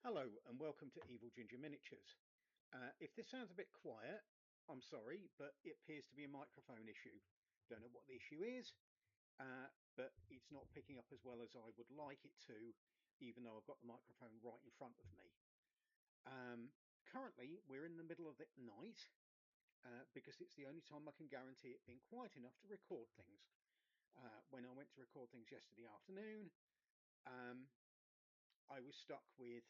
Hello and welcome to EvilGinger Miniatures. If this sounds a bit quiet, I'm sorry, but it appears to be a microphone issue. Don't know what the issue is, but it's not picking up as well as I would like it to, even though I've got the microphone right in front of me. Currently, we're in the middle of the night because it's the only time I can guarantee it being quiet enough to record things. When I went to record things yesterday afternoon, I was stuck with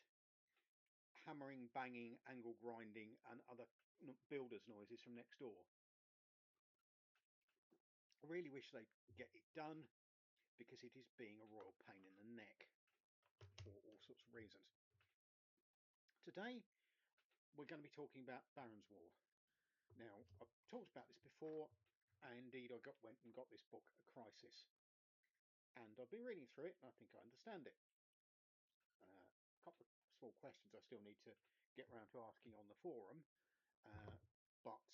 hammering, banging, angle grinding, and other builders' noises from next door. I really wish they'd get it done because it is being a royal pain in the neck for all sorts of reasons. Today, we're going to be talking about Baron's War. Now, I've talked about this before, and indeed I went and got this book, A Crisis, and I've been reading through it, and I think I understand it. A couple of small questions I still need to get around to asking on the forum, but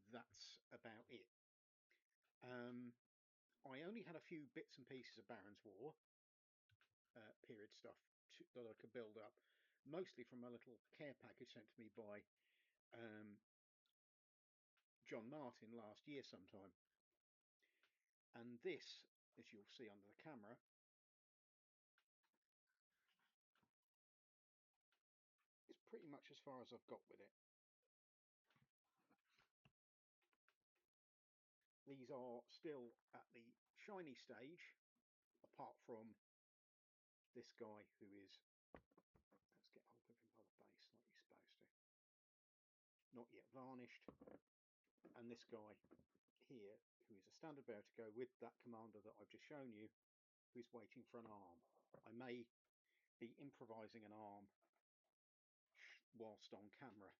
that's about it. I only had a few bits and pieces of Baron's War period stuff that I could build up, mostly from a little care package sent to me by John Martin last year sometime. And this, as you'll see under the camera, is pretty much as far as I've got with it. These are still at the shiny stage, apart from this guy who is, let's get hold of him by the base like you're supposed to, not yet varnished, and this guy here who is a standard bearer to go with that commander that I've just shown you, who's waiting for an arm. I may be improvising an arm whilst on camera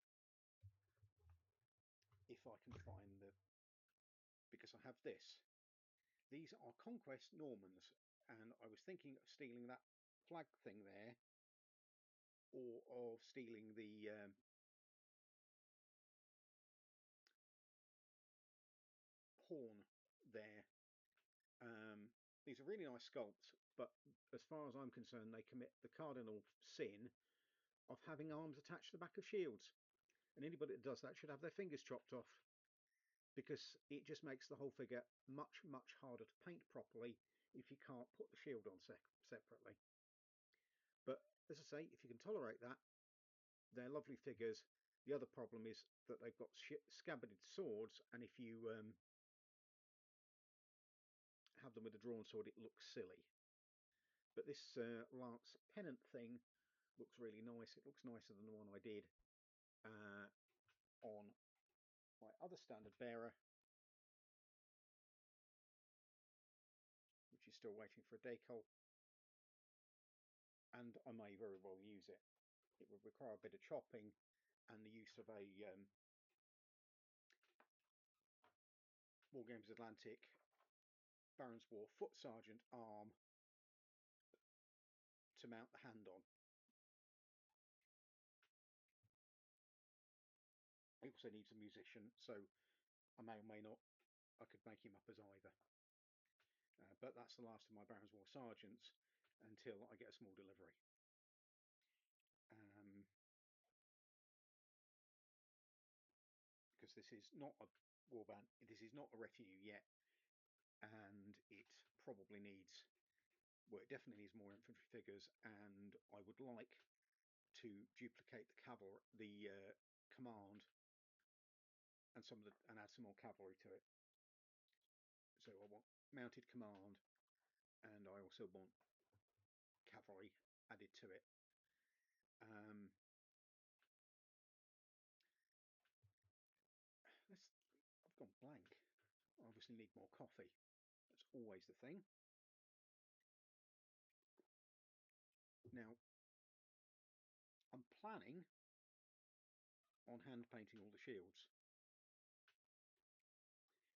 if I can find the, because I have this. These are Conquest Normans, and I was thinking of stealing that flag thing there, or of stealing the horn there. These are really nice sculpts, but as far as I'm concerned, they commit the cardinal sin of having arms attached to the back of shields. And anybody that does that should have their fingers chopped off, because it just makes the whole figure much, much harder to paint properly if you can't put the shield on separately. But as I say, if you can tolerate that, they're lovely figures. The other problem is that they've got scabbarded swords, and if you have them with a drawn sword, it looks silly. But this lance pennant thing looks really nice. It looks nicer than the one I did on my other standard bearer, which is still waiting for a decal, and I may very well use it. It would require a bit of chopping and the use of a War Games Atlantic Baron's War Foot Sergeant arm to mount the hand on. He also needs a musician, so I may or may not, I could make him up as either. But that's the last of my Baron's War Sergeants until I get a small delivery. Because this is not a warband, this is not a retinue yet, and it probably needs, well, it definitely needs more infantry figures, and I would like to duplicate the cavalry, the command, and and add some more cavalry to it. So I want mounted command, and I also want cavalry added to it. I've gone blank. I obviously need more coffee. That's always the thing. Now, I'm planning on hand painting all the shields.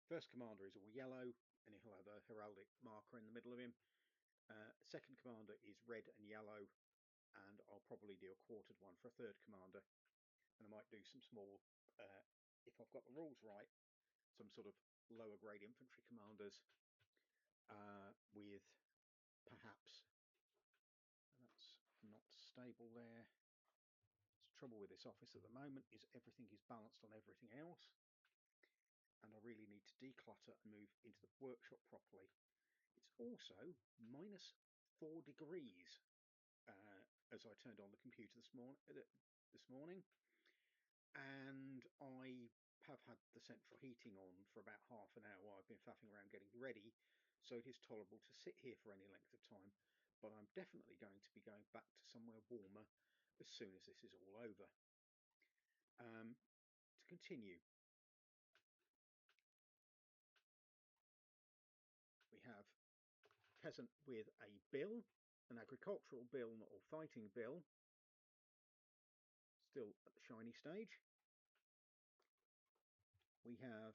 First commander is all yellow, and he'll have a heraldic marker in the middle of him. Second commander is red and yellow, and I'll probably do a quartered one for a third commander. And I might do some small, if I've got the rules right, some sort of lower grade infantry commanders with perhaps, that's not stable there. The trouble with this office at the moment is everything is balanced on everything else, and I really need to declutter and move into the workshop properly. It's also -4 degrees as I turned on the computer this morning, and I have had the central heating on for about half an hour while I've been faffing around getting ready, so it is tolerable to sit here for any length of time, but I'm definitely going to be going back to somewhere warmer as soon as this is all over. To continue, we have peasant with a bill, an agricultural bill, not a fighting bill, still at the shiny stage. We have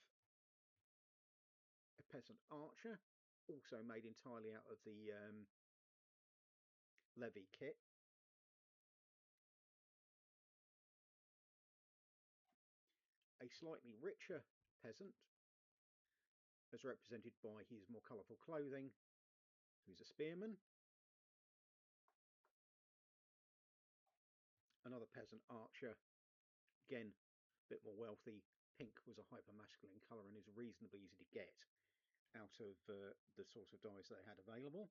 a peasant archer, also made entirely out of the levy kit. A slightly richer peasant, as represented by his more colourful clothing, who's a spearman. Another peasant archer, again a bit more wealthy. Pink was a hyper-masculine colour and is reasonably easy to get out of the sort of dyes they had available.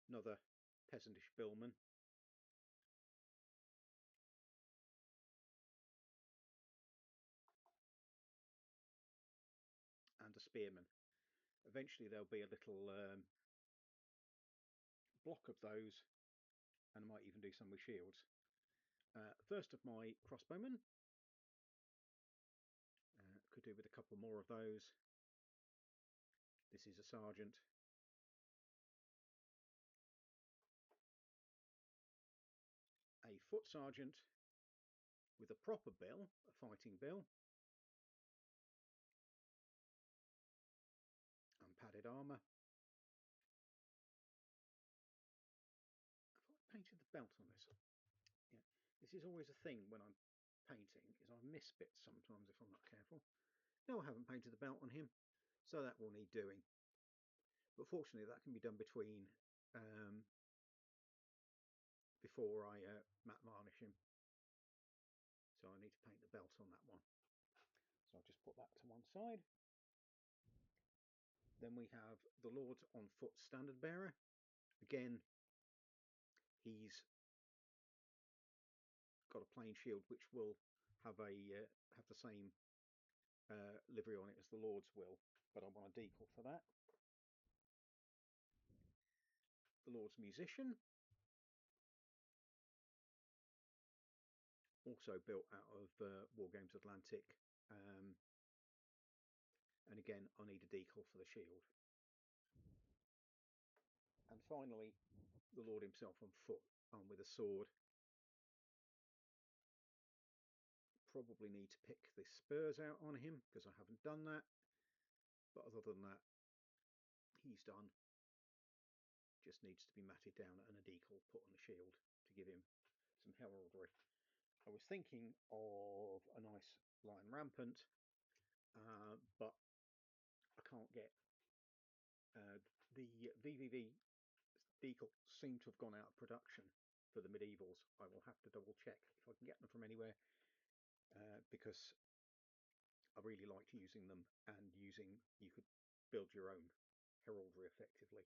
Another peasantish billman. And a spearman. Eventually there'll be a little block of those, and I might even do some with shields. First of my crossbowmen. Could do with a couple more of those. This is a sergeant. A foot sergeant with a proper bill, a fighting bill. And padded armour. Have I painted the belt on this? Yeah, this is always a thing when I'm painting, is I miss bits sometimes if I'm not careful. No, I haven't painted the belt on him, so that will need doing. But fortunately that can be done between before I matte varnish him. So I need to paint the belt on that one. So I'll just put that to one side. Then we have the Lord on Foot Standard Bearer. Again, he's got a plain shield which will have a have the same livery on it as the Lord's will, but I want a decal for that. The Lord's Musician, also built out of War Games Atlantic, and again I need a decal for the shield. And finally the Lord himself on foot, armed with a sword. Probably need to pick the spurs out on him because I haven't done that, but other than that he's done. Just needs to be matted down and a decal put on the shield to give him some heraldry. I was thinking of a nice lion rampant, but I can't get the VVV decal seem to have gone out of production for the medievals. I will have to double check if I can get them from anywhere, because I really liked using them, and you could build your own heraldry effectively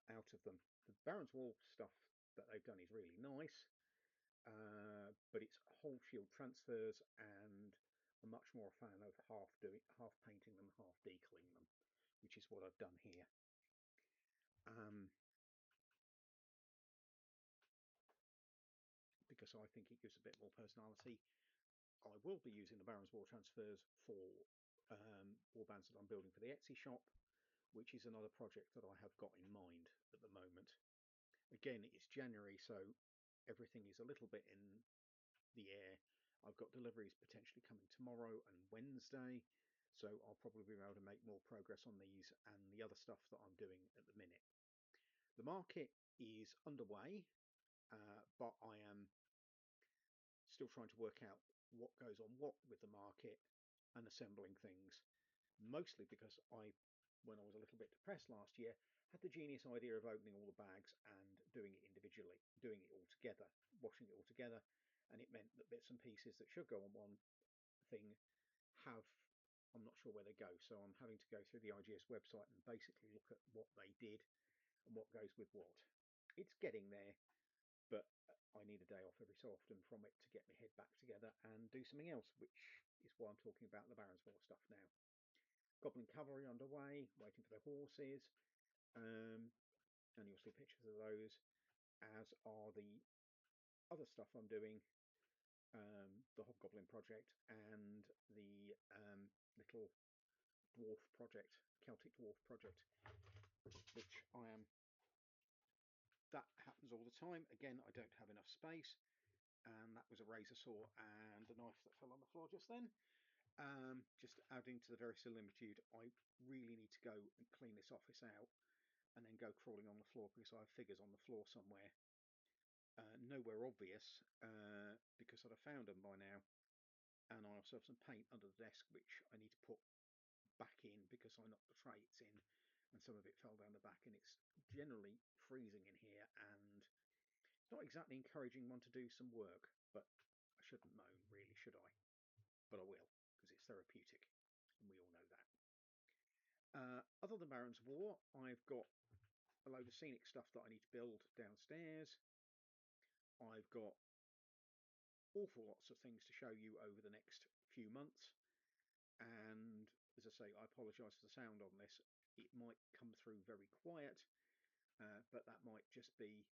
out of them. The Baron's Wall stuff that they've done is really nice, but it's whole shield transfers, and I'm much more a fan of half painting them, half decaling them, which is what I've done here. Because I think it gives a bit more personality. I will be using the Baron's War transfers for warbands that I'm building for the Etsy shop, which is another project that I have got in mind at the moment. Again, it's January, so everything is a little bit in the air. I've got deliveries potentially coming tomorrow and Wednesday, so I'll probably be able to make more progress on these and the other stuff that I'm doing at the minute. The market is underway, but I am still trying to work out what goes on what with the market and assembling things, mostly because I when I was a little bit depressed last year, had the genius idea of opening all the bags and doing it individually, doing it all together, washing it all together. And it meant that bits and pieces that should go on one thing have, I'm not sure where they go. So I'm having to go through the IGS website and basically look at what they did and what goes with what. It's getting there, but I need a day off every so often from it to get my head back together and do something else, which is why I'm talking about the Baronsmore stuff now. Goblin cavalry underway, waiting for the horses, and you'll see pictures of those, as are the other stuff I'm doing, the Hobgoblin project and the little dwarf project, Celtic dwarf project, which I am. That happens all the time. Again, I don't have enough space, and that was a razor saw and a knife that fell on the floor just then. Just adding to the verisimilitude, I really need to go and clean this office out and then go crawling on the floor because I have figures on the floor somewhere. Nowhere obvious because I'd have found them by now, and I also have some paint under the desk which I need to put back in because I knocked the tray it's in and some of it fell down the back, and it's generally freezing in here and it's not exactly encouraging one to do some work, but I shouldn't moan really, should I? But I will, because it's therapeutic and we all know that. Other than Baron's War, I've got a load of scenic stuff that I need to build downstairs. I've got awful lots of things to show you over the next few months, and as I say, I apologise for the sound on this. It might come through very quiet, but that might just be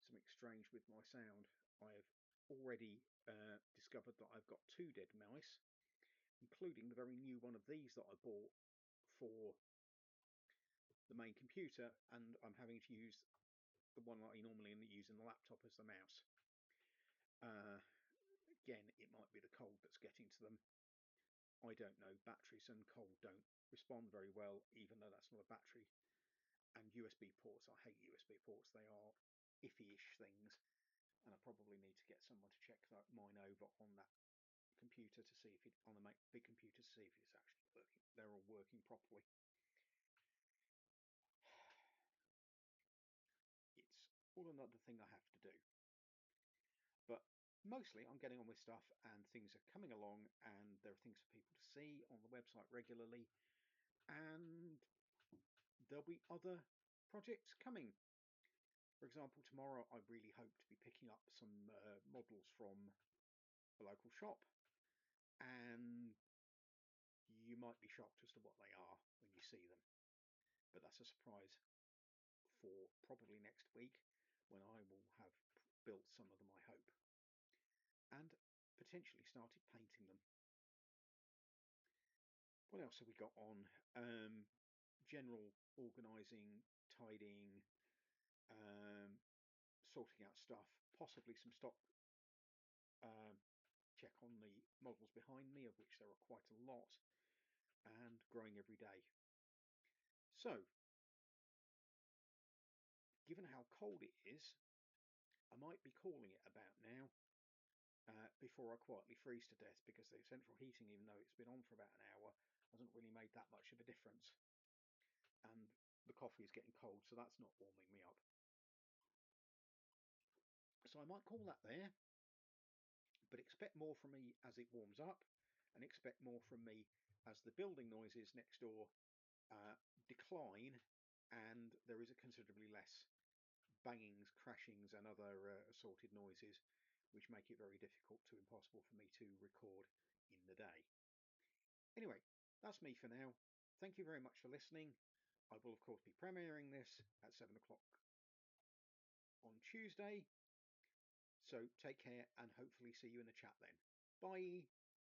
something strange with my sound. I have already discovered that I've got 2 dead mice, including the very new one of these that I bought for the main computer, and I'm having to use the one that I normally use in the laptop as the mouse. Again, it might be the cold that's getting to them. I don't know. Batteries and cold don't respond very well, even though that's not a battery. And USB ports, I hate USB ports. They are iffy-ish things, and I probably need to get someone to check mine over on that computer to see if it, on the big computer, to see if it's actually working. They're all working properly. It's all another thing I have to do. But mostly I'm getting on with stuff and things are coming along, and there are things for people to see on the website regularly, and there'll be other projects coming. For example, tomorrow I really hope to be picking up some models from a local shop, and you might be shocked as to what they are when you see them, but that's a surprise for probably next week, when I will have built some of them, I hope, and potentially started painting them. What else have we got on? General organising, tidying, sorting out stuff, possibly some stock check on the models behind me, of which there are quite a lot, and growing every day. So, given how cold it is, I might be calling it about now, before I quietly freeze to death, because the central heating, even though it's been on for about an hour, hasn't really made that much of a difference. And the coffee is getting cold, so that's not warming me up. So I might call that there, but expect more from me as it warms up, and expect more from me as the building noises next door decline, and there is a considerably less bangings, crashings, and other assorted noises, which make it very difficult to impossible for me to record in the day. Anyway, that's me for now. Thank you very much for listening. I will, of course, be premiering this at 7 o'clock on Tuesday. So take care and hopefully see you in the chat then. Bye.